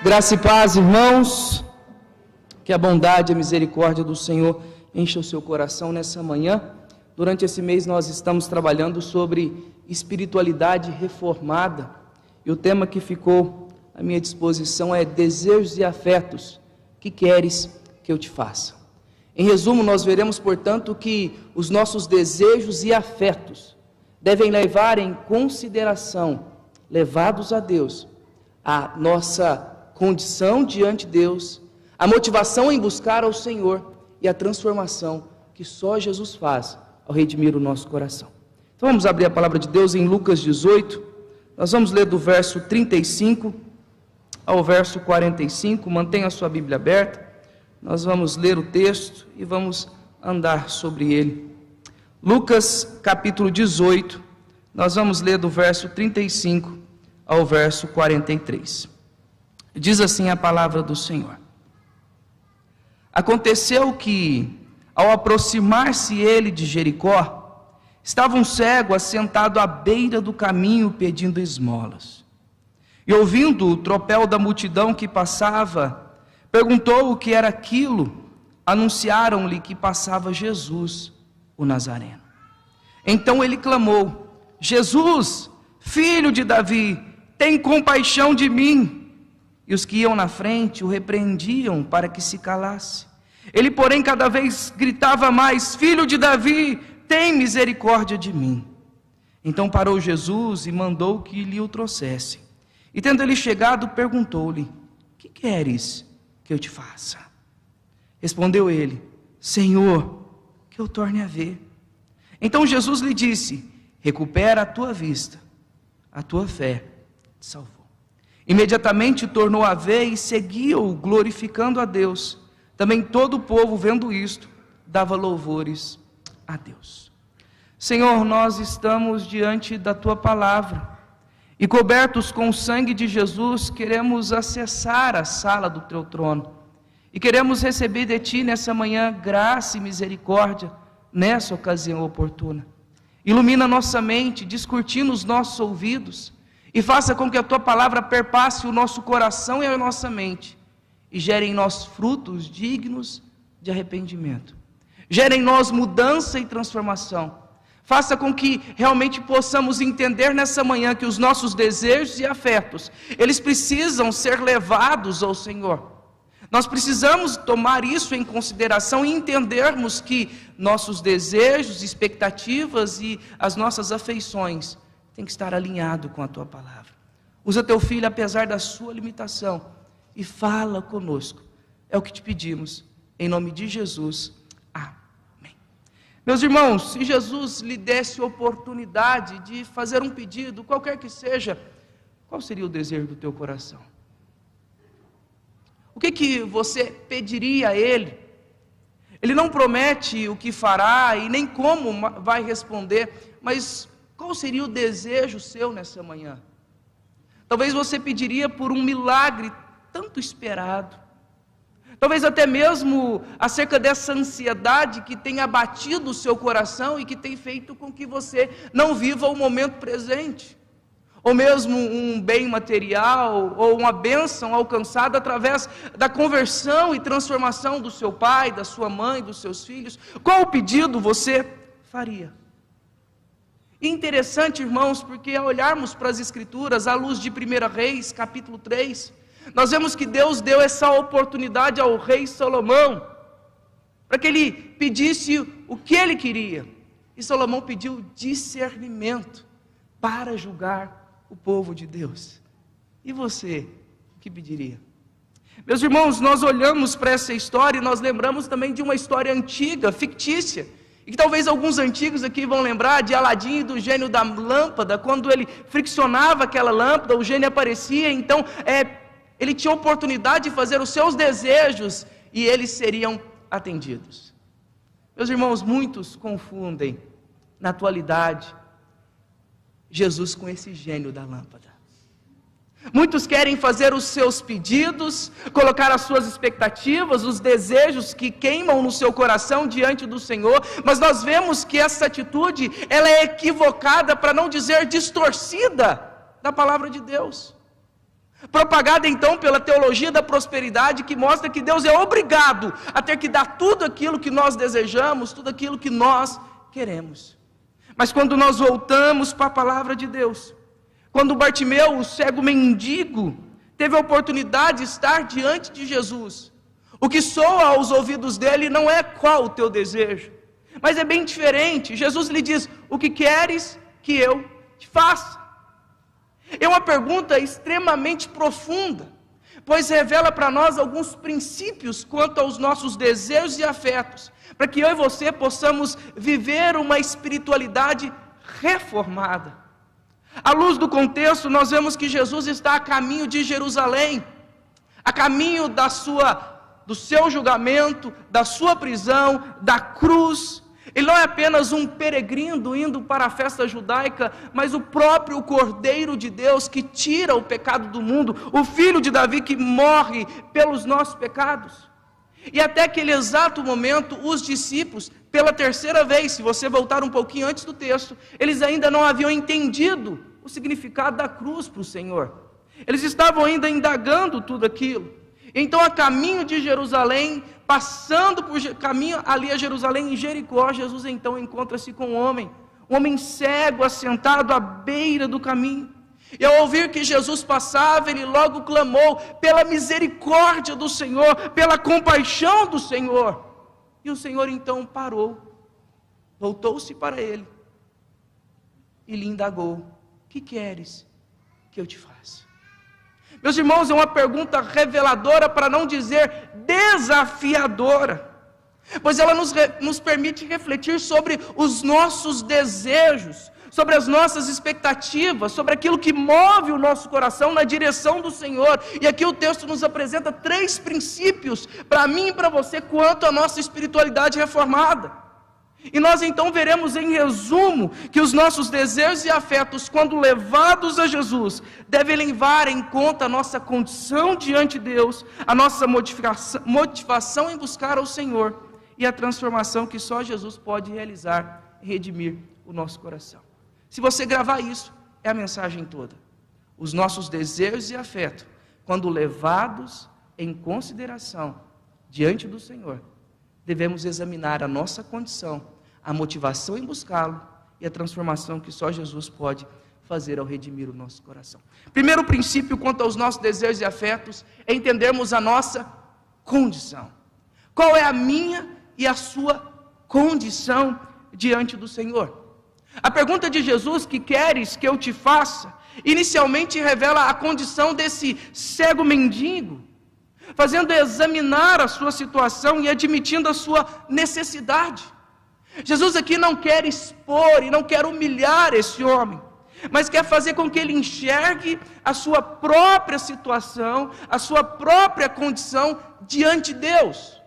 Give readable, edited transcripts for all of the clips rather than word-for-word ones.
Graça e paz, irmãos, que a bondade e a misericórdia do Senhor encha o seu coração nessa manhã. Durante esse mês nós estamos trabalhando sobre espiritualidade reformada, e o tema que ficou à minha disposição é desejos e afetos que queres que eu te faça. Em resumo, nós veremos, portanto, que os nossos desejos e afetos devem levar em consideração, levados a Deus, a nossa condição diante de Deus, a motivação em buscar ao Senhor e a transformação que só Jesus faz ao redimir o nosso coração. Então vamos abrir a palavra de Deus em Lucas 18, nós vamos ler do verso 35 ao verso 45, mantenha a sua Bíblia aberta, nós vamos ler o texto e vamos andar sobre ele. Lucas capítulo 18, nós vamos ler do verso 35 ao verso 43. Diz assim a palavra do Senhor: Aconteceu que, ao aproximar-se ele de Jericó, estava um cego assentado à beira do caminho pedindo esmolas. E ouvindo o tropel da multidão que passava, perguntou o que era aquilo. Anunciaram-lhe que passava Jesus, o Nazareno. Então ele clamou: Jesus, filho de Davi, tem compaixão de mim. E os que iam na frente o repreendiam para que se calasse. Ele, porém, cada vez gritava mais: Filho de Davi, tem misericórdia de mim. Então parou Jesus e mandou que lhe o trouxessem. E tendo ele chegado, perguntou-lhe: Que queres que eu te faça? Respondeu ele: Senhor, que eu torne a ver. Então Jesus lhe disse: Recupera a tua vista, a tua fé te salvou. Imediatamente tornou a ver e seguia-o, glorificando a Deus. Também todo o povo, vendo isto, dava louvores a Deus. Senhor, nós estamos diante da tua palavra e, cobertos com o sangue de Jesus, queremos acessar a sala do teu trono e queremos receber de ti nessa manhã graça e misericórdia nessa ocasião oportuna. Ilumina nossa mente, descortina os nossos ouvidos e faça com que a tua palavra perpasse o nosso coração e a nossa mente e gere em nós frutos dignos de arrependimento. Gere em nós mudança e transformação. Faça com que realmente possamos entender nessa manhã que os nossos desejos e afetos, eles precisam ser levados ao Senhor. Nós precisamos tomar isso em consideração e entendermos que nossos desejos, expectativas e as nossas afeições têm que estar alinhado com a tua palavra. Usa teu filho apesar da sua limitação e fala conosco. É o que te pedimos, em nome de Jesus. Amém. Meus irmãos, se Jesus lhe desse oportunidade de fazer um pedido, qualquer que seja, qual seria o desejo do teu coração? O que você pediria a Ele? Ele não promete o que fará e nem como vai responder, mas qual seria o desejo seu nessa manhã? Talvez você pediria por um milagre tanto esperado. Talvez até mesmo acerca dessa ansiedade que tem abatido o seu coração e que tem feito com que você não viva o momento presente. Ou mesmo um bem material, ou uma bênção alcançada através da conversão e transformação do seu pai, da sua mãe, dos seus filhos. Qual pedido você faria? Interessante, irmãos, porque ao olharmos para as Escrituras, à luz de 1 Reis, capítulo 3, nós vemos que Deus deu essa oportunidade ao rei Salomão, para que ele pedisse o que ele queria. E Salomão pediu discernimento para julgar o povo de Deus. E você, o que pediria? Meus irmãos, nós olhamos para essa história e nós lembramos também de uma história antiga, fictícia, e que talvez alguns antigos aqui vão lembrar de Aladim e do gênio da lâmpada. Quando ele friccionava aquela lâmpada, o gênio aparecia, então ele tinha a oportunidade de fazer os seus desejos e eles seriam atendidos. Meus irmãos, muitos confundem na atualidade Jesus com esse gênio da lâmpada. Muitos querem fazer os seus pedidos, colocar as suas expectativas, os desejos que queimam no seu coração diante do Senhor, mas nós vemos que essa atitude, ela é equivocada, para não dizer distorcida, da palavra de Deus. propagada então pela teologia da prosperidade, que mostra que Deus é obrigado a ter que dar tudo aquilo que nós desejamos, tudo aquilo que nós queremos. Mas quando nós voltamos para a palavra de Deus, quando Bartimeu, o cego mendigo, teve a oportunidade de estar diante de Jesus, o que soa aos ouvidos dele não é qual o teu desejo, mas é bem diferente. Jesus lhe diz: o que queres que eu te faça? É uma pergunta extremamente profunda, pois revela para nós alguns princípios quanto aos nossos desejos e afetos, para que eu e você possamos viver uma espiritualidade reformada. À luz do contexto, nós vemos que Jesus está a caminho de Jerusalém, a caminho do seu julgamento, da sua prisão, da cruz. Ele não é apenas um peregrino indo para a festa judaica, mas o próprio Cordeiro de Deus que tira o pecado do mundo, o Filho de Davi que morre pelos nossos pecados. E até aquele exato momento, os discípulos, pela terceira vez, se você voltar um pouquinho antes do texto, eles ainda não haviam entendido o significado da cruz para o Senhor. Eles estavam ainda indagando tudo aquilo. Então, a caminho de Jerusalém, passando por caminho ali a Jerusalém, em Jericó, Jesus então encontra-se com um homem cego, assentado à beira do caminho. E ao ouvir que Jesus passava, ele logo clamou pela misericórdia do Senhor, pela compaixão do Senhor. E o Senhor então parou, voltou-se para ele e lhe indagou: o que queres que eu te faça? Meus irmãos, é uma pergunta reveladora, para não dizer desafiadora, pois ela nos permite refletir sobre os nossos desejos, sobre as nossas expectativas, sobre aquilo que move o nosso coração na direção do Senhor. E aqui o texto nos apresenta 3 princípios, para mim e para você, quanto à nossa espiritualidade reformada. E nós então veremos em resumo que os nossos desejos e afetos, quando levados a Jesus, devem levar em conta a nossa condição diante de Deus, a nossa motivação em buscar ao Senhor e a transformação que só Jesus pode realizar e redimir o nosso coração. Se você gravar isso, é a mensagem toda. Os nossos desejos e afetos, quando levados em consideração diante do Senhor, devemos examinar a nossa condição, a motivação em buscá-lo e a transformação que só Jesus pode fazer ao redimir o nosso coração. Primeiro princípio quanto aos nossos desejos e afetos é entendermos a nossa condição. Qual é a minha e a sua condição diante do Senhor? A pergunta de Jesus: que queres que eu te faça? Inicialmente revela a condição desse cego mendigo, fazendo examinar a sua situação e admitindo a sua necessidade. Jesus aqui não quer expor e não quer humilhar esse homem, mas quer fazer com que ele enxergue a sua própria situação, a sua própria condição diante de Deus.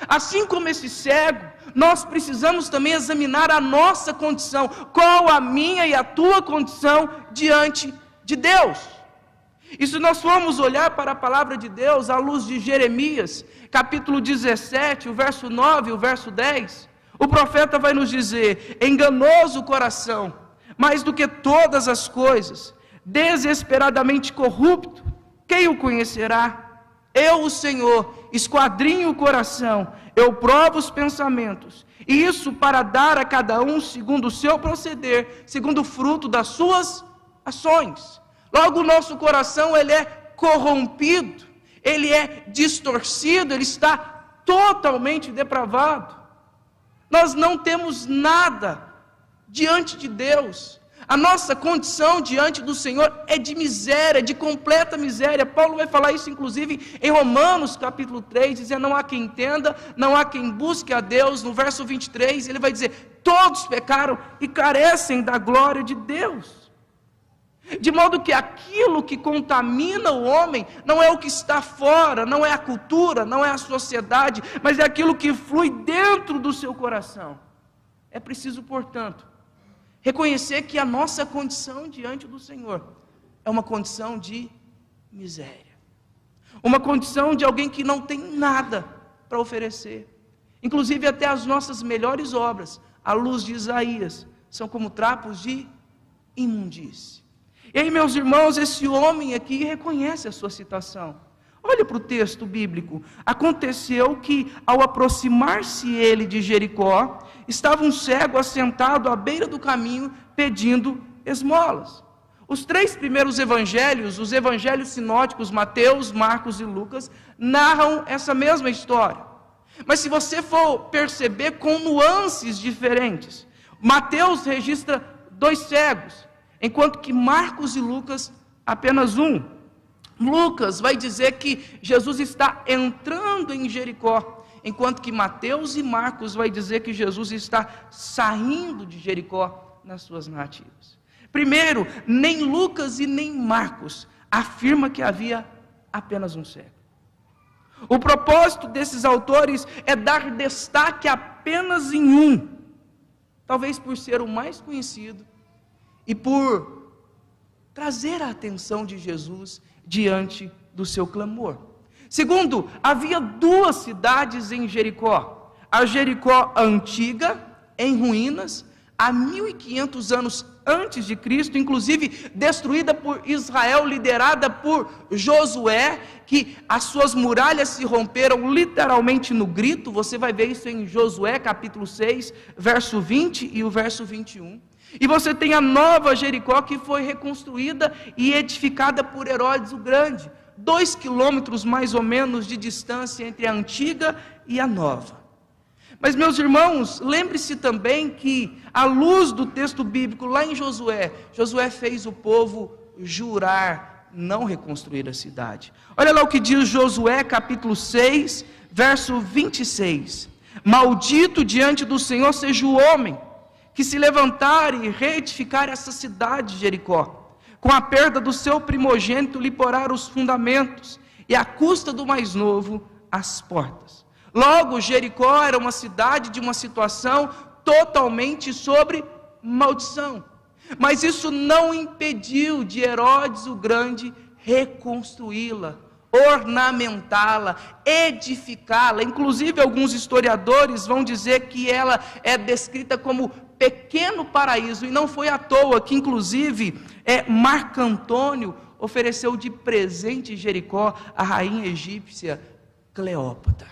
Assim como esse cego, nós precisamos também examinar a nossa condição, qual a minha e a tua condição diante de Deus. E se nós formos olhar para a palavra de Deus à luz de Jeremias, capítulo 17, o verso 9 e o verso 10, o profeta vai nos dizer: enganoso o coração, mais do que todas as coisas, desesperadamente corrupto, quem o conhecerá? Eu, o Senhor, esquadrinho o coração, eu provo os pensamentos, e isso para dar a cada um segundo o seu proceder, segundo o fruto das suas ações. Logo, o nosso coração, ele é corrompido, ele é distorcido, ele está totalmente depravado. Nós não temos nada diante de Deus. A nossa condição diante do Senhor é de miséria, de completa miséria. Paulo vai falar isso inclusive em Romanos capítulo 3, dizendo: não há quem entenda, não há quem busque a Deus. No verso 23 ele vai dizer: todos pecaram e carecem da glória de Deus. De modo que aquilo que contamina o homem não é o que está fora, não é a cultura, não é a sociedade, mas é aquilo que flui dentro do seu coração. É preciso, portanto, reconhecer que a nossa condição diante do Senhor é uma condição de miséria, uma condição de alguém que não tem nada para oferecer. Inclusive até as nossas melhores obras, à luz de Isaías, são como trapos de imundície. E aí, meus irmãos, esse homem aqui reconhece a sua situação. Olha para o texto bíblico. Aconteceu que, ao aproximar-se ele de Jericó, estava um cego assentado à beira do caminho, pedindo esmolas. Os 3 primeiros evangelhos, os evangelhos sinóticos, Mateus, Marcos e Lucas, narram essa mesma história. Mas se você for perceber com nuances diferentes, Mateus registra 2 cegos, enquanto que Marcos e Lucas apenas um. Lucas vai dizer que Jesus está entrando em Jericó, enquanto que Mateus e Marcos vai dizer que Jesus está saindo de Jericó nas suas narrativas. Primeiro, nem Lucas e nem Marcos afirma que havia apenas um cego. O propósito desses autores é dar destaque apenas em um, talvez por ser o mais conhecido e por trazer a atenção de Jesus diante do seu clamor. Segundo, havia 2 cidades em Jericó. A Jericó antiga, em ruínas, há 1500 anos antes de Cristo, inclusive destruída por Israel, liderada por Josué, que as suas muralhas se romperam literalmente no grito. Você vai ver isso em Josué capítulo 6, verso 20 e o verso 21. E você tem a nova Jericó, que foi reconstruída e edificada por Herodes o Grande, 2 quilômetros mais ou menos de distância entre a antiga e a nova. Mas, meus irmãos, lembre-se também que, à luz do texto bíblico, lá em Josué, Josué fez o povo jurar não reconstruir a cidade. Olha lá o que diz Josué capítulo 6, verso 26. Maldito diante do Senhor seja o homem que se levantar e reedificar essa cidade de Jericó, com a perda do seu primogênito lhe porá os fundamentos, e à custa do mais novo as portas. Logo, Jericó era uma cidade de uma situação totalmente sobre maldição, mas isso não impediu de Herodes o Grande reconstruí-la, ornamentá-la, edificá-la. Inclusive, alguns historiadores vão dizer que ela é descrita como pequeno paraíso, e não foi à toa que, inclusive, Marco Antônio ofereceu de presente Jericó à rainha egípcia Cleópatra,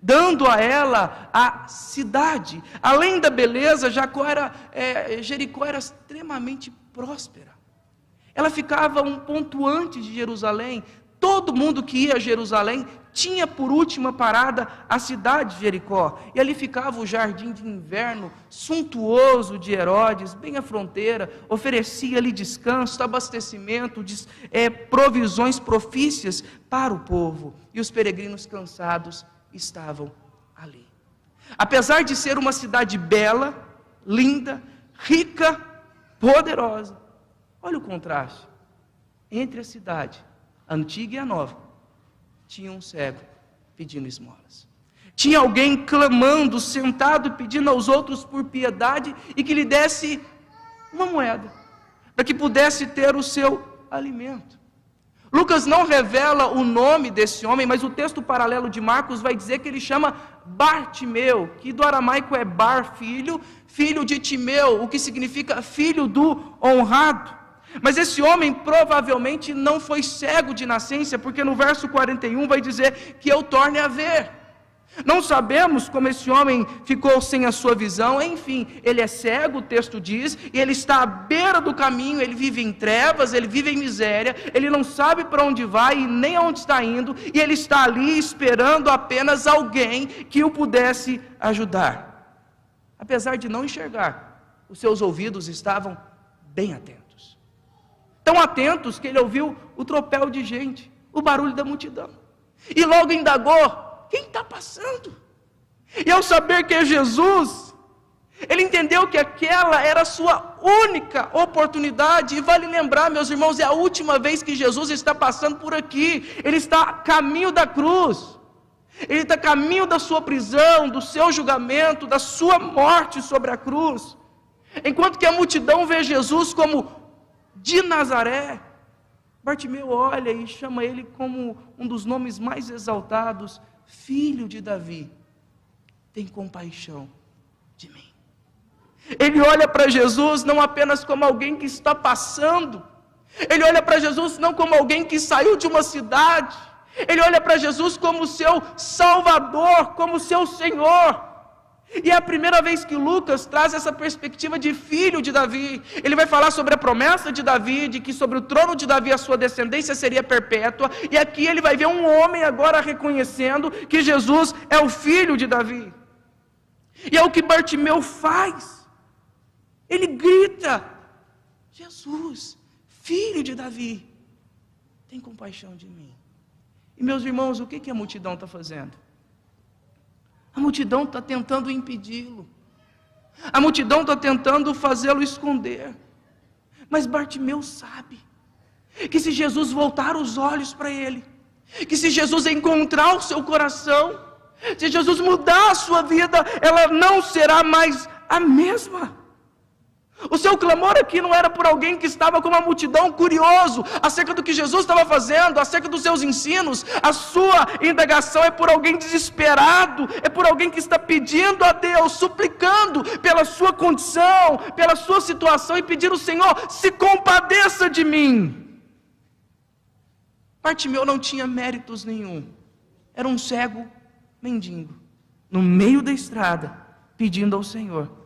dando a ela a cidade. Além da beleza, Jericó era extremamente próspera. Ela ficava um ponto antes de Jerusalém. Todo mundo que ia a Jerusalém tinha por última parada a cidade de Jericó. E ali ficava o jardim de inverno suntuoso de Herodes, bem à fronteira. Oferecia ali descanso, abastecimento, provisões propícias para o povo. E os peregrinos cansados estavam ali. Apesar de ser uma cidade bela, linda, rica, poderosa, olha o contraste entre a cidade antiga e a nova. Tinha um cego pedindo esmolas. Tinha alguém clamando, sentado, pedindo aos outros por piedade e que lhe desse uma moeda, para que pudesse ter o seu alimento. Lucas não revela o nome desse homem, mas o texto paralelo de Marcos vai dizer que ele chama Bartimeu, que do aramaico é Bar, filho de Timeu, o que significa filho do honrado. Mas esse homem provavelmente não foi cego de nascença, porque no verso 41 vai dizer que eu torne a ver. Não sabemos como esse homem ficou sem a sua visão. Enfim, ele é cego, o texto diz, e ele está à beira do caminho, ele vive em trevas, ele vive em miséria, ele não sabe para onde vai e nem aonde está indo, e ele está ali esperando apenas alguém que o pudesse ajudar. Apesar de não enxergar, os seus ouvidos estavam bem atentos. Tão atentos que ele ouviu o tropel de gente, o barulho da multidão, e logo indagou: quem está passando? E ao saber que é Jesus, ele entendeu que aquela era a sua única oportunidade. E vale lembrar, meus irmãos, é a última vez que Jesus está passando por aqui. Ele está a caminho da cruz, ele está a caminho da sua prisão, do seu julgamento, da sua morte sobre a cruz. Enquanto que a multidão vê Jesus como de Nazaré, Bartimeu olha e chama ele como um dos nomes mais exaltados: Filho de Davi, tem compaixão de mim. Ele olha para Jesus não apenas como alguém que está passando, Ele olha para Jesus não como alguém que saiu de uma cidade, ele olha para Jesus como seu Salvador, como seu Senhor. E é a primeira vez que Lucas traz essa perspectiva de filho de Davi. Ele vai falar sobre a promessa de Davi, de que sobre o trono de Davi a sua descendência seria perpétua. E aqui ele vai ver um homem agora reconhecendo que Jesus é o filho de Davi. E é o que Bartimeu faz. Ele grita: Jesus, filho de Davi, tem compaixão de mim. E meus irmãos, o que a multidão está fazendo? A multidão está tentando impedi-lo. A multidão está tentando fazê-lo esconder. Mas Bartimeu sabe que se Jesus voltar os olhos para ele, que se Jesus encontrar o seu coração, se Jesus mudar a sua vida, ela não será mais a mesma. O seu clamor aqui não era por alguém que estava como uma multidão curioso acerca do que Jesus estava fazendo, acerca dos seus ensinos. A sua indagação é por alguém desesperado, é por alguém que está pedindo a Deus, suplicando pela sua condição, pela sua situação e pedindo: Senhor, se compadeça de mim. Bartimeu não tinha méritos nenhum, era um cego mendigo, no meio da estrada, pedindo ao Senhor,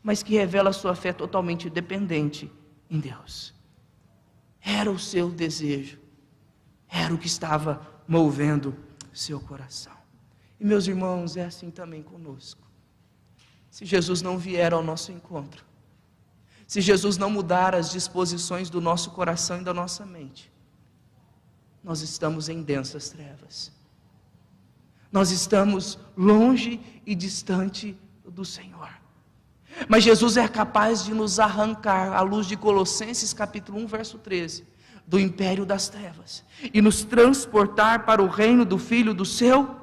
mas que revela a sua fé totalmente dependente em Deus. Era o seu desejo, era o que estava movendo seu coração. E meus irmãos, é assim também conosco. Se Jesus não vier ao nosso encontro, se Jesus não mudar as disposições do nosso coração e da nossa mente, nós estamos em densas trevas. Nós estamos longe e distante do Senhor. Mas Jesus é capaz de nos arrancar, à luz de Colossenses capítulo 1, verso 13, do império das trevas e nos transportar para o reino do Filho do seu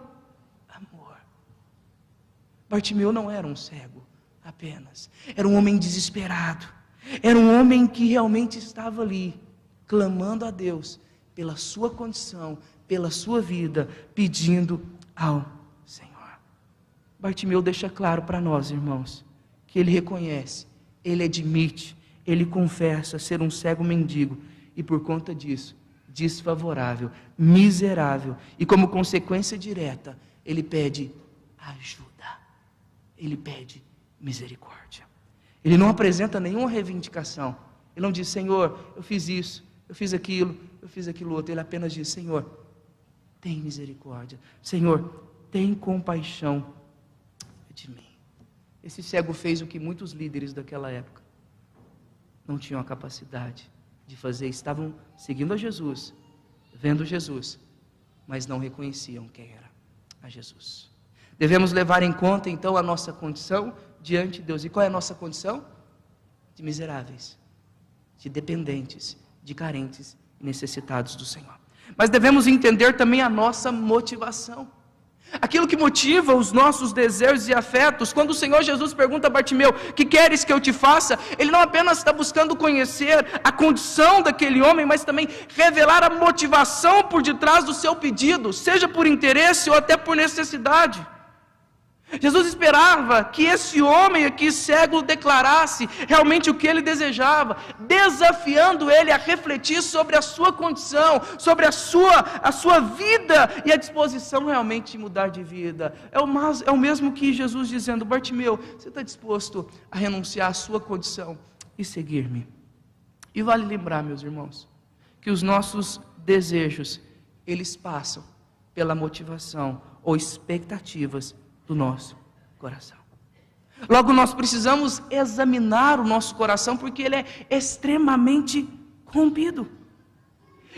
amor. Bartimeu não era um cego apenas, era um homem desesperado, era um homem que realmente estava ali, clamando a Deus pela sua condição, pela sua vida, pedindo ao Senhor. Bartimeu deixa claro para nós, irmãos, que ele reconhece, ele admite, ele confessa ser um cego mendigo e por conta disso, desfavorável, miserável e como consequência direta, ele pede ajuda, ele pede misericórdia. Ele não apresenta nenhuma reivindicação, ele não diz: Senhor, eu fiz isso, eu fiz aquilo outro. Ele apenas diz: Senhor, tem misericórdia, Senhor, tem compaixão de mim. Esse cego fez o que muitos líderes daquela época não tinham a capacidade de fazer. Estavam seguindo a Jesus, vendo Jesus, mas não reconheciam quem era a Jesus. Devemos levar em conta então a nossa condição diante de Deus. E qual é a nossa condição? De miseráveis, de dependentes, de carentes e necessitados do Senhor. Mas devemos entender também a nossa motivação. Aquilo que motiva os nossos desejos e afetos. Quando o Senhor Jesus pergunta a Bartimeu: que queres que eu te faça? Ele não apenas está buscando conhecer a condição daquele homem, mas também revelar a motivação por detrás do seu pedido, seja por interesse ou até por necessidade. Jesus esperava que esse homem aqui cego declarasse realmente o que ele desejava, desafiando ele a refletir sobre a sua condição, sobre a sua vida e a disposição realmente de mudar de vida. É o mesmo que Jesus dizendo: Bartimeu, você está disposto a renunciar à sua condição e seguir-me? E vale lembrar, meus irmãos, que os nossos desejos, eles passam pela motivação ou expectativas do nosso coração. Logo, nós precisamos examinar o nosso coração, porque ele é extremamente corrompido.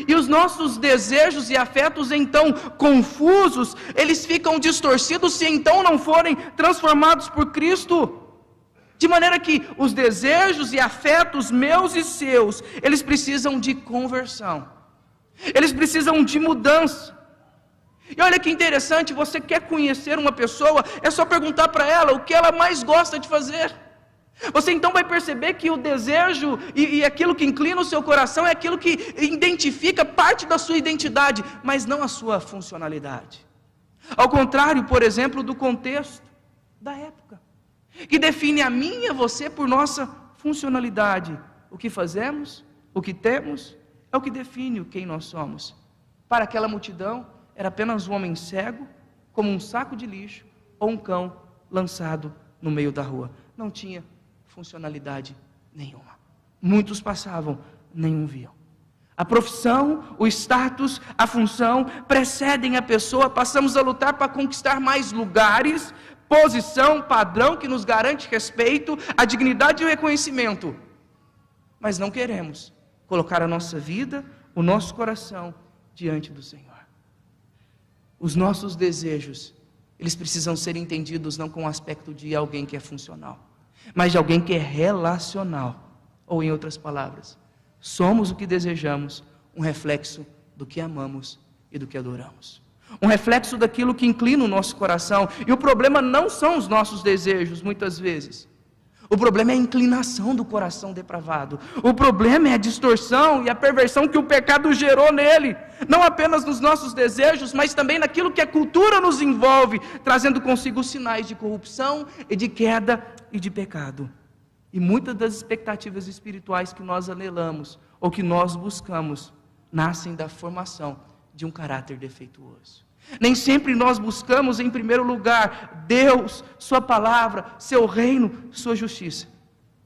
E os nossos desejos e afetos, então confusos, eles ficam distorcidos se então não forem transformados por Cristo. De maneira que os desejos e afetos meus e seus, eles precisam de conversão. Eles precisam de mudança. E olha que interessante, você quer conhecer uma pessoa, é só perguntar para ela o que ela mais gosta de fazer. Você então vai perceber que o desejo e aquilo que inclina o seu coração é aquilo que identifica parte da sua identidade, mas não a sua funcionalidade. Ao contrário, por exemplo, do contexto da época, que define a mim e a você por nossa funcionalidade. O que fazemos, o que temos é o que define quem nós somos. Para aquela multidão, era apenas um homem cego, como um saco de lixo, ou um cão lançado no meio da rua. Não tinha funcionalidade nenhuma. Muitos passavam, nenhum viam. A profissão, o status, a função precedem a pessoa. Passamos a lutar para conquistar mais lugares, posição, padrão que nos garante respeito, a dignidade e o reconhecimento. Mas não queremos colocar a nossa vida, o nosso coração diante do Senhor. Os nossos desejos, eles precisam ser entendidos não com o aspecto de alguém que é funcional, mas de alguém que é relacional. Ou em outras palavras, somos o que desejamos, um reflexo do que amamos e do que adoramos. Um reflexo daquilo que inclina o nosso coração. E o problema não são os nossos desejos, muitas vezes. O problema é a inclinação do coração depravado. O problema é a distorção e a perversão que o pecado gerou nele. Não apenas nos nossos desejos, mas também naquilo que a cultura nos envolve, trazendo consigo sinais de corrupção e de queda e de pecado. E muitas das expectativas espirituais que nós anelamos, ou que nós buscamos, nascem da formação de um caráter defeituoso. Nem sempre nós buscamos em primeiro lugar Deus, Sua palavra, Seu reino, Sua justiça,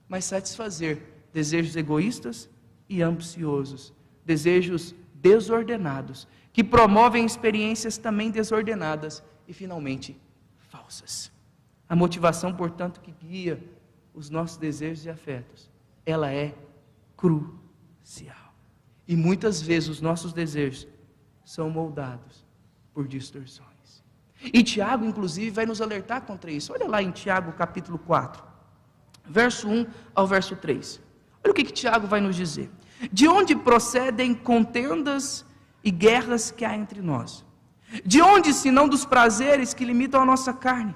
mas satisfazer desejos egoístas e ambiciosos, desejos desordenados, que promovem experiências também desordenadas e finalmente falsas. A motivação, portanto, que guia os nossos desejos e afetos, ela é crucial. E muitas vezes os nossos desejos são moldados por distorções. E Tiago, inclusive, vai nos alertar contra isso. Olha lá em Tiago, capítulo 4, verso 1 ao verso 3. Olha o que Tiago vai nos dizer. De onde procedem contendas e guerras que há entre nós? De onde, senão dos prazeres que limitam a nossa carne?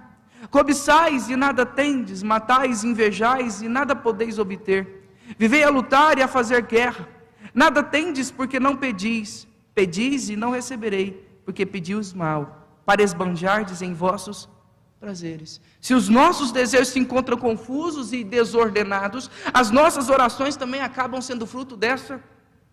Cobiçais e nada tendes, matais e invejais e nada podeis obter. Vivei a lutar e a fazer guerra. Nada tendes porque não pedis. Pedis e não receberei, porque pedis mal, para esbanjardes em vossos prazeres. Se os nossos desejos se encontram confusos e desordenados, as nossas orações também acabam sendo fruto dessa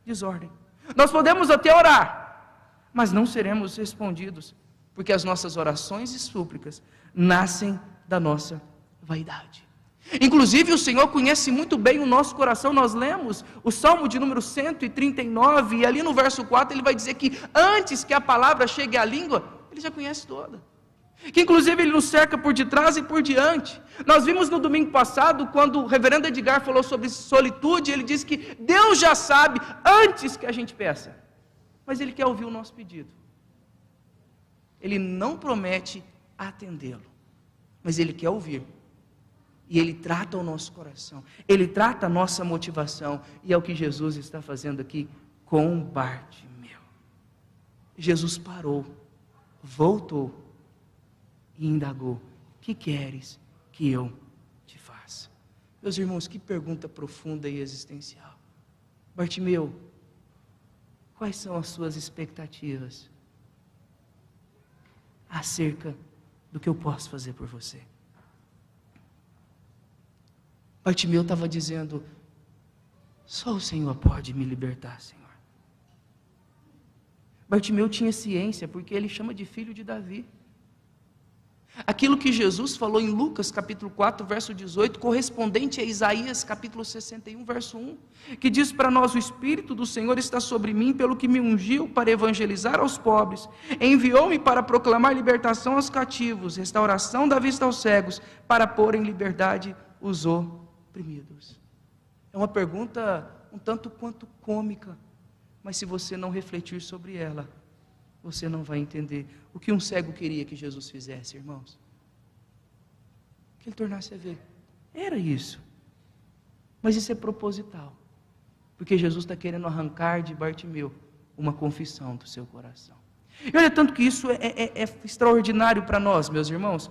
desordem. Nós podemos até orar, mas não seremos respondidos, porque as nossas orações e súplicas nascem da nossa vaidade. Inclusive o Senhor conhece muito bem o nosso coração. Nós lemos o Salmo de número 139, e ali no verso 4 ele vai dizer que antes que a palavra chegue à língua, Ele já conhece toda, que inclusive Ele nos cerca por detrás e por diante. Nós vimos no domingo passado, quando o reverendo Edgar falou sobre solitude, ele disse que Deus já sabe antes que a gente peça, mas Ele quer ouvir o nosso pedido. Ele não promete atendê-lo, mas Ele quer ouvir. E Ele trata o nosso coração, Ele trata a nossa motivação, e é o que Jesus está fazendo aqui com Bartimeu. Jesus parou, voltou e indagou: que queres que eu te faça? Meus irmãos, que pergunta profunda e existencial. Bartimeu, quais são as suas expectativas acerca do que eu posso fazer por você? Bartimeu estava dizendo: só o Senhor pode me libertar, Senhor. Bartimeu tinha ciência, porque ele chama de filho de Davi. Aquilo que Jesus falou em Lucas capítulo 4, verso 18, correspondente a Isaías capítulo 61, verso 1, que diz para nós: o Espírito do Senhor está sobre mim, pelo que me ungiu para evangelizar aos pobres, enviou-me para proclamar libertação aos cativos, restauração da vista aos cegos, para pôr em liberdade os oprimidos. É uma pergunta um tanto quanto cômica, mas se você não refletir sobre ela, você não vai entender o que um cego queria que Jesus fizesse, irmãos. Que ele tornasse a ver. Era isso. Mas isso é proposital, porque Jesus está querendo arrancar de Bartimeu uma confissão do seu coração. E olha, tanto que isso é extraordinário para nós, meus irmãos.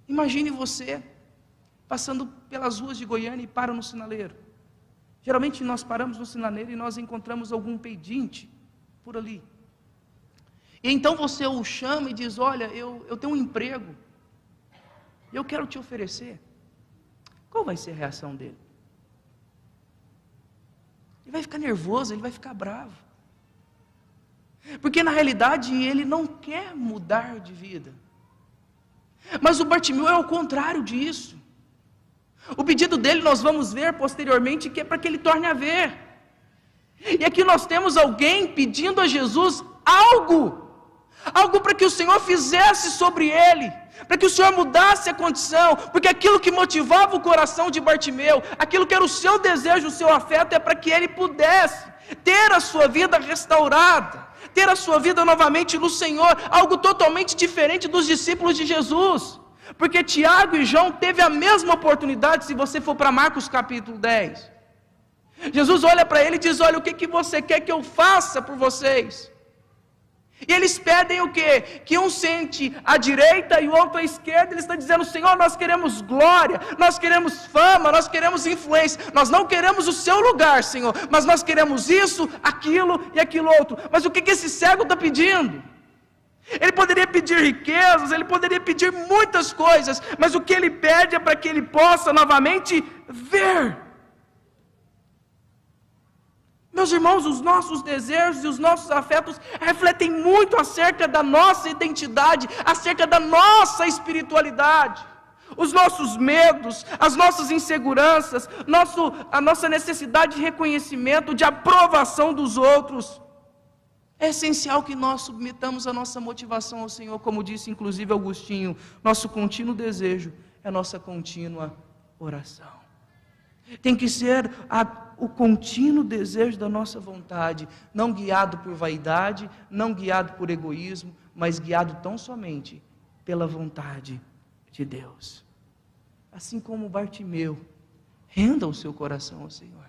Imagine você passando pelas ruas de Goiânia e para no sinaleiro. Geralmente nós paramos no sinaleiro e nós encontramos algum pedinte por ali. E então você o chama e diz: olha, eu tenho um emprego, eu quero te oferecer. Qual vai ser a reação dele? ele vai ficar nervoso, ele vai ficar bravo. Porque na realidade ele não quer mudar de vida. Mas o Bartimeu é o contrário disso. O pedido dele nós vamos ver posteriormente que é para que ele torne a ver. E aqui nós temos alguém pedindo a Jesus algo para que o Senhor fizesse sobre ele, para que o Senhor mudasse a condição, porque aquilo que motivava o coração de Bartimeu, aquilo que era o seu desejo, o seu afeto, é para que ele pudesse ter a sua vida restaurada, ter a sua vida novamente no Senhor, algo totalmente diferente dos discípulos de Jesus, porque Tiago e João teve a mesma oportunidade. Se você for para Marcos capítulo 10, Jesus olha para ele e diz: olha, o que você quer que eu faça por vocês? E eles pedem o quê? Que um sente à direita e o outro à esquerda. Ele está dizendo: Senhor, nós queremos glória, nós queremos fama, nós queremos influência, nós não queremos o seu lugar, Senhor, mas nós queremos isso, aquilo e aquilo outro. Mas o que esse cego está pedindo? Ele poderia pedir riquezas, ele poderia pedir muitas coisas, mas o que ele pede é para que ele possa novamente ver. Meus irmãos, os nossos desejos e os nossos afetos refletem muito acerca da nossa identidade, acerca da nossa espiritualidade. Os nossos medos, as nossas inseguranças, a nossa necessidade de reconhecimento, de aprovação dos outros. É essencial que nós submetamos a nossa motivação ao Senhor, como disse inclusive Agostinho: nosso contínuo desejo é nossa contínua oração. Tem que ser o contínuo desejo da nossa vontade, não guiado por vaidade, não guiado por egoísmo, mas guiado tão somente pela vontade de Deus. Assim como Bartimeu, renda o seu coração ao Senhor.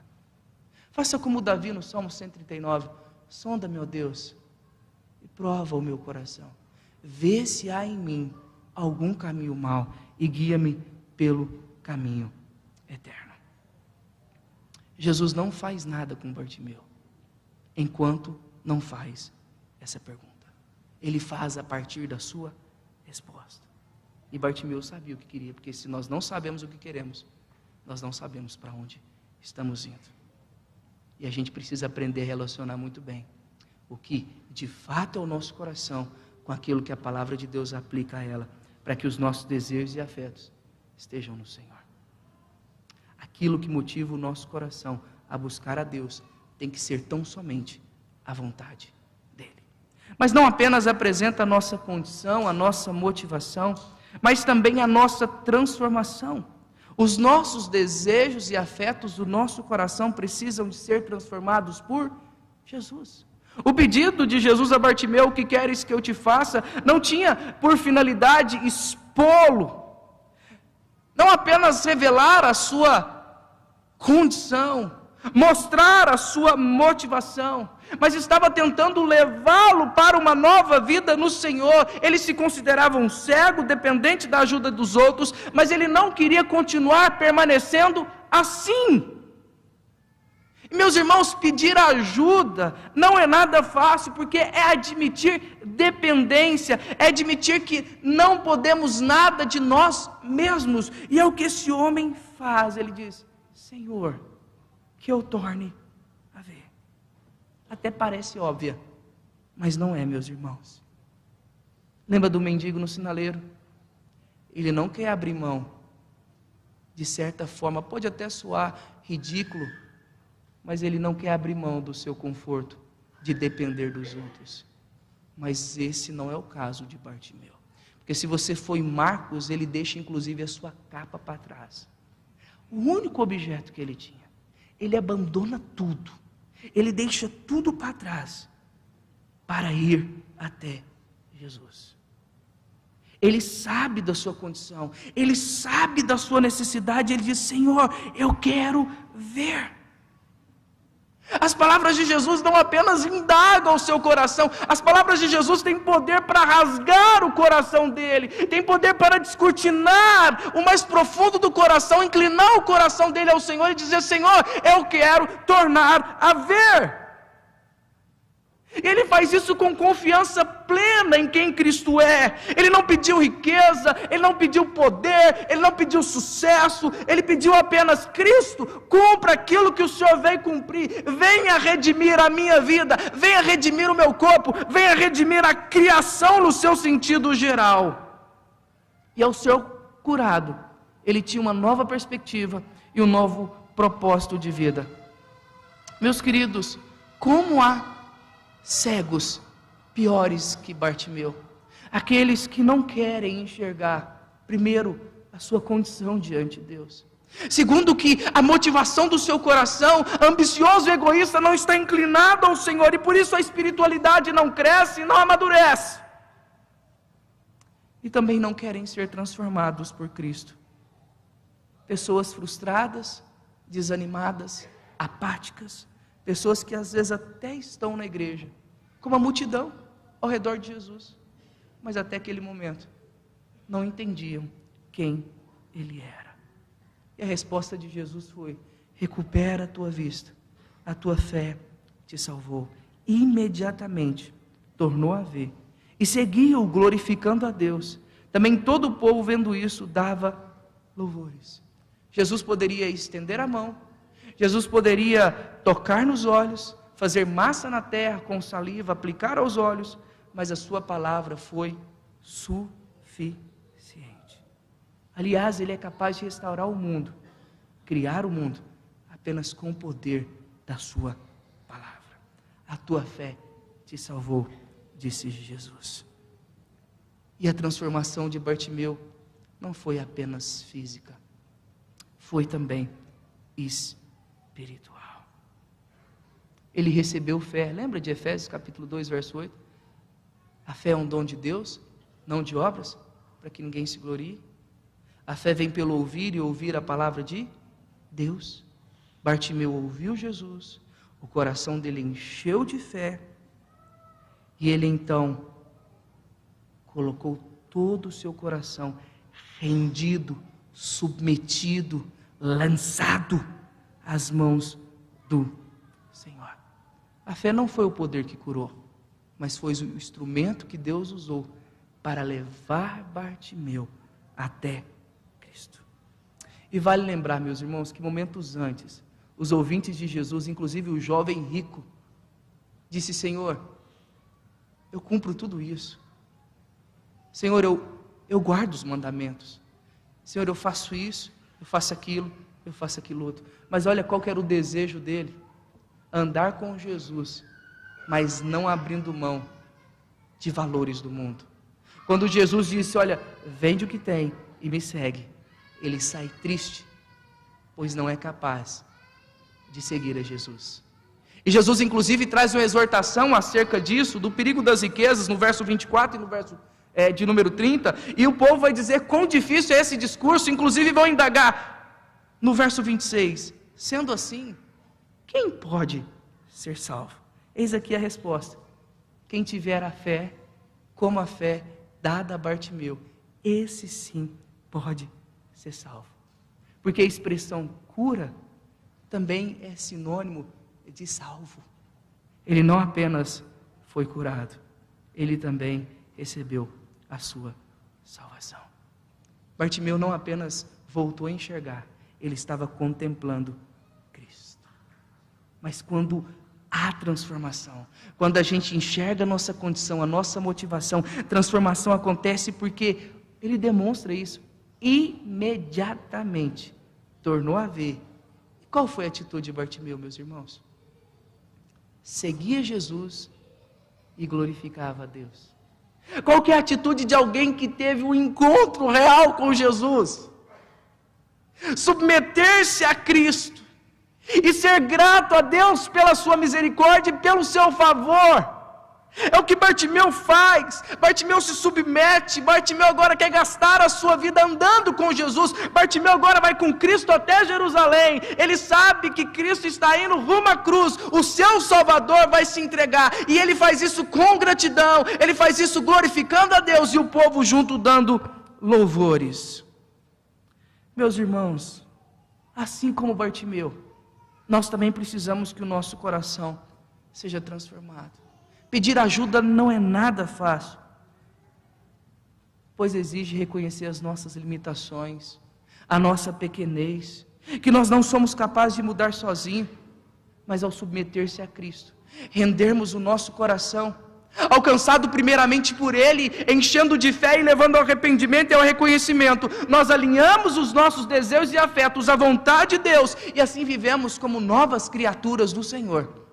Faça como Davi no Salmo 139, sonda-me, ó Deus, e prova o meu coração. Vê se há em mim algum caminho mau e guia-me pelo caminho eterno. Jesus não faz nada com Bartimeu, enquanto não faz essa pergunta. Ele faz a partir da sua resposta. E Bartimeu sabia o que queria, porque se nós não sabemos o que queremos, nós não sabemos para onde estamos indo. E a gente precisa aprender a relacionar muito bem o que de fato é o nosso coração com aquilo que a palavra de Deus aplica a ela, para que os nossos desejos e afetos estejam no Senhor. Aquilo que motiva o nosso coração a buscar a Deus tem que ser tão somente a vontade dEle. Mas não apenas apresenta a nossa condição, a nossa motivação, mas também a nossa transformação. Os nossos desejos e afetos do nosso coração precisam de ser transformados por Jesus. O pedido de Jesus a Bartimeu: o que queres que eu te faça, não tinha por finalidade expô-lo, não apenas revelar a sua condição, mostrar a sua motivação, mas estava tentando levá-lo para uma nova vida no Senhor. Ele se considerava um cego, dependente da ajuda dos outros, mas ele não queria continuar permanecendo assim. E, meus irmãos, pedir ajuda não é nada fácil, porque é admitir dependência, é admitir que não podemos nada de nós mesmos. E é o que esse homem faz. Ele diz: Senhor, que eu torne a ver. Até parece óbvia, mas não é, meus irmãos. Lembra do mendigo no sinaleiro? Ele não quer abrir mão. De certa forma, pode até soar ridículo, mas ele não quer abrir mão do seu conforto de depender dos outros. Mas esse não é o caso de Bartimeu. Porque se você for em Marcos, ele deixa inclusive a sua capa para trás. O único objeto que ele tinha. Ele abandona tudo. Ele deixa tudo para trás para ir até Jesus. Ele sabe da sua condição. Ele sabe da sua necessidade. Ele diz: Senhor, eu quero ver. As palavras de Jesus não apenas indagam o seu coração, as palavras de Jesus têm poder para rasgar o coração dele, tem poder para descortinar o mais profundo do coração, inclinar o coração dele ao Senhor e dizer: Senhor, eu quero tornar a ver. Ele faz isso com confiança plena em quem Cristo é. Ele não pediu riqueza, ele não pediu poder, ele não pediu sucesso, ele pediu apenas: Cristo, cumpra aquilo que o Senhor veio cumprir. Venha redimir a minha vida, venha redimir o meu corpo, venha redimir a criação no seu sentido geral. E ao ser curado, ele tinha uma nova perspectiva e um novo propósito de vida. Meus queridos, como há cegos piores que Bartimeu, aqueles que não querem enxergar, primeiro, a sua condição diante de Deus, segundo, que a motivação do seu coração, ambicioso e egoísta, não está inclinado ao Senhor, e por isso a espiritualidade não cresce e não amadurece, e também não querem ser transformados por Cristo. Pessoas frustradas, desanimadas, apáticas, pessoas que às vezes até estão na igreja, como a multidão ao redor de Jesus, mas até aquele momento não entendiam quem Ele era. E a resposta de Jesus foi: recupera a tua vista, a tua fé te salvou. Imediatamente tornou a ver e seguiu glorificando a Deus. Também todo o povo, vendo isso, dava louvores. Jesus poderia estender a mão, Jesus poderia tocar nos olhos, fazer massa na terra com saliva, aplicar aos olhos, mas a sua palavra foi suficiente. Aliás, Ele é capaz de restaurar o mundo, criar o mundo, apenas com o poder da sua palavra. A tua fé te salvou, disse Jesus. E a transformação de Bartimeu não foi apenas física, foi também espiritual. Ele recebeu fé. Lembra de Efésios capítulo 2, verso 8? A fé é um dom de Deus, não de obras, para que ninguém se glorie. A fé vem pelo ouvir, e ouvir a palavra de Deus. Bartimeu ouviu Jesus, o coração dele encheu de fé, e ele então colocou todo o seu coração rendido, submetido, lançado às mãos do Senhor. A fé não foi o poder que curou, mas foi o instrumento que Deus usou para levar Bartimeu até Cristo. E vale lembrar, meus irmãos, que momentos antes, os ouvintes de Jesus, inclusive o jovem rico, disse: Senhor, eu cumpro tudo isso. Senhor, eu guardo os mandamentos. Senhor, eu faço isso, eu faço aquilo outro. Mas olha qual que era o desejo dele: andar com Jesus, mas não abrindo mão de valores do mundo. Quando Jesus disse: olha, vende o que tem e me segue, ele sai triste, pois não é capaz de seguir a Jesus. E Jesus inclusive traz uma exortação acerca disso, do perigo das riquezas, no verso 24 e no verso de número 30, e o povo vai dizer quão difícil é esse discurso, inclusive vão indagar no verso 26, sendo assim, quem pode ser salvo? Eis aqui a resposta: quem tiver a fé, como a fé dada a Bartimeu, esse sim pode ser salvo. Porque a expressão cura também é sinônimo de salvo. Ele não apenas foi curado, ele também recebeu a sua salvação. Bartimeu não apenas voltou a enxergar, ele estava contemplando Cristo. Mas quando há transformação, quando a gente enxerga a nossa condição, a nossa motivação, transformação acontece porque ele demonstra isso. Imediatamente tornou a ver. E qual foi a atitude de Bartimeu, meus irmãos? Seguia Jesus e glorificava a Deus. Qual que é a atitude de alguém que teve um encontro real com Jesus? Submeter-se a Cristo e ser grato a Deus pela sua misericórdia e pelo seu favor. É o que Bartimeu faz. Bartimeu se submete. Bartimeu agora quer gastar a sua vida andando com Jesus. Bartimeu agora vai com Cristo até Jerusalém. Ele sabe que Cristo está indo rumo à cruz. O seu Salvador vai se entregar. E ele faz isso com gratidão. Ele faz isso glorificando a Deus e o povo junto dando louvores. Meus irmãos, assim como Bartimeu, nós também precisamos que o nosso coração seja transformado. Pedir ajuda não é nada fácil, pois exige reconhecer as nossas limitações, a nossa pequenez, que nós não somos capazes de mudar sozinhos, mas ao submeter-se a Cristo, rendermos o nosso coração, alcançado primeiramente por Ele, enchendo de fé e levando ao arrependimento e ao reconhecimento, nós alinhamos os nossos desejos e afetos à vontade de Deus, e assim vivemos como novas criaturas do Senhor,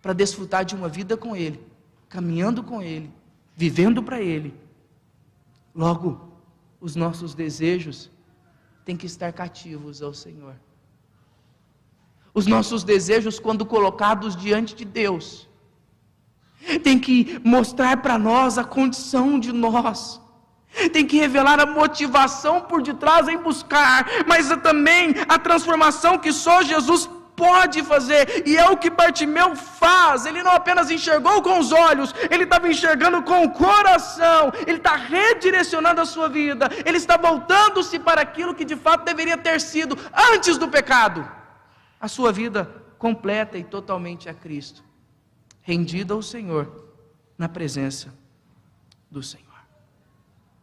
para desfrutar de uma vida com Ele, caminhando com Ele, vivendo para Ele. Logo, os nossos desejos têm que estar cativos ao Senhor. Os nossos desejos, quando colocados diante de Deus, tem que mostrar para nós a condição de nós, tem que revelar a motivação por detrás em buscar, mas também a transformação que só Jesus pode fazer, e é o que Bartimeu faz. Ele não apenas enxergou com os olhos, ele estava enxergando com o coração, ele está redirecionando a sua vida, ele está voltando-se para aquilo que de fato deveria ter sido antes do pecado, a sua vida completa e totalmente a Cristo, rendida ao Senhor, na presença do Senhor.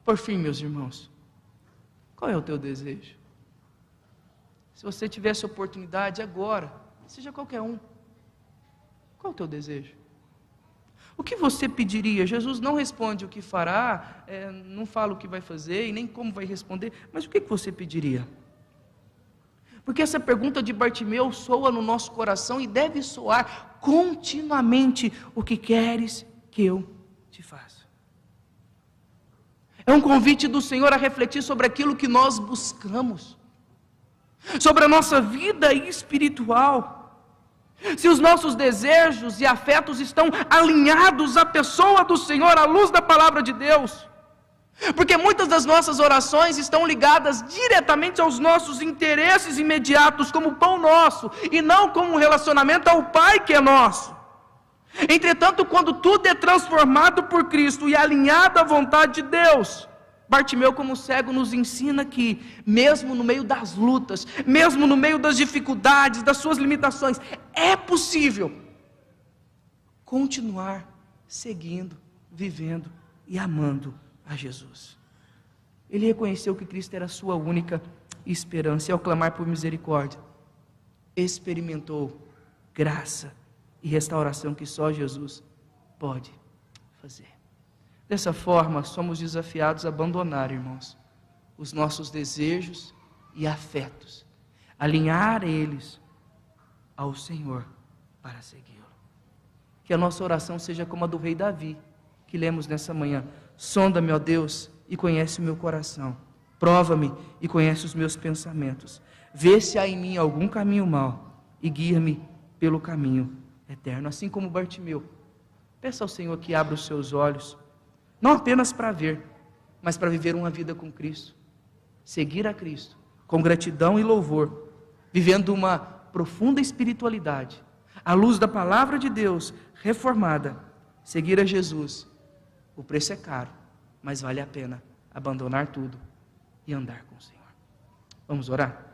Por fim, meus irmãos, qual é o teu desejo? Se você tivesse oportunidade agora, seja qualquer um, qual é o teu desejo? O que você pediria? Jesus não responde o que fará, não fala o que vai fazer e nem como vai responder, mas o que você pediria? Porque essa pergunta de Bartimeu soa no nosso coração e deve soar continuamente: o que queres que eu te faça? É um convite do Senhor a refletir sobre aquilo que nós buscamos, sobre a nossa vida espiritual. Se os nossos desejos e afetos estão alinhados à pessoa do Senhor, à luz da palavra de Deus, porque muitas das nossas orações estão ligadas diretamente aos nossos interesses imediatos, como o pão nosso, e não como um relacionamento ao Pai que é nosso. Entretanto, quando tudo é transformado por Cristo e alinhado à vontade de Deus, Bartimeu, como cego, nos ensina que, mesmo no meio das lutas, mesmo no meio das dificuldades, das suas limitações, é possível continuar seguindo, vivendo e amando a Jesus. Ele reconheceu que Cristo era a sua única esperança, e ao clamar por misericórdia, experimentou graça e restauração que só Jesus pode fazer. Dessa forma, somos desafiados a abandonar, irmãos, os nossos desejos e afetos, alinhar eles ao Senhor para segui-lo. Que a nossa oração seja como a do rei Davi, que lemos nessa manhã: sonda-me, ó Deus, e conhece o meu coração, prova-me e conhece os meus pensamentos, vê se há em mim algum caminho mau e guia-me pelo caminho eterno. Assim como Bartimeu, peça ao Senhor que abra os seus olhos, não apenas para ver, mas para viver uma vida com Cristo, seguir a Cristo com gratidão e louvor, vivendo uma profunda espiritualidade, à luz da palavra de Deus reformada. Seguir a Jesus, o preço é caro, mas vale a pena abandonar tudo e andar com o Senhor. Vamos orar?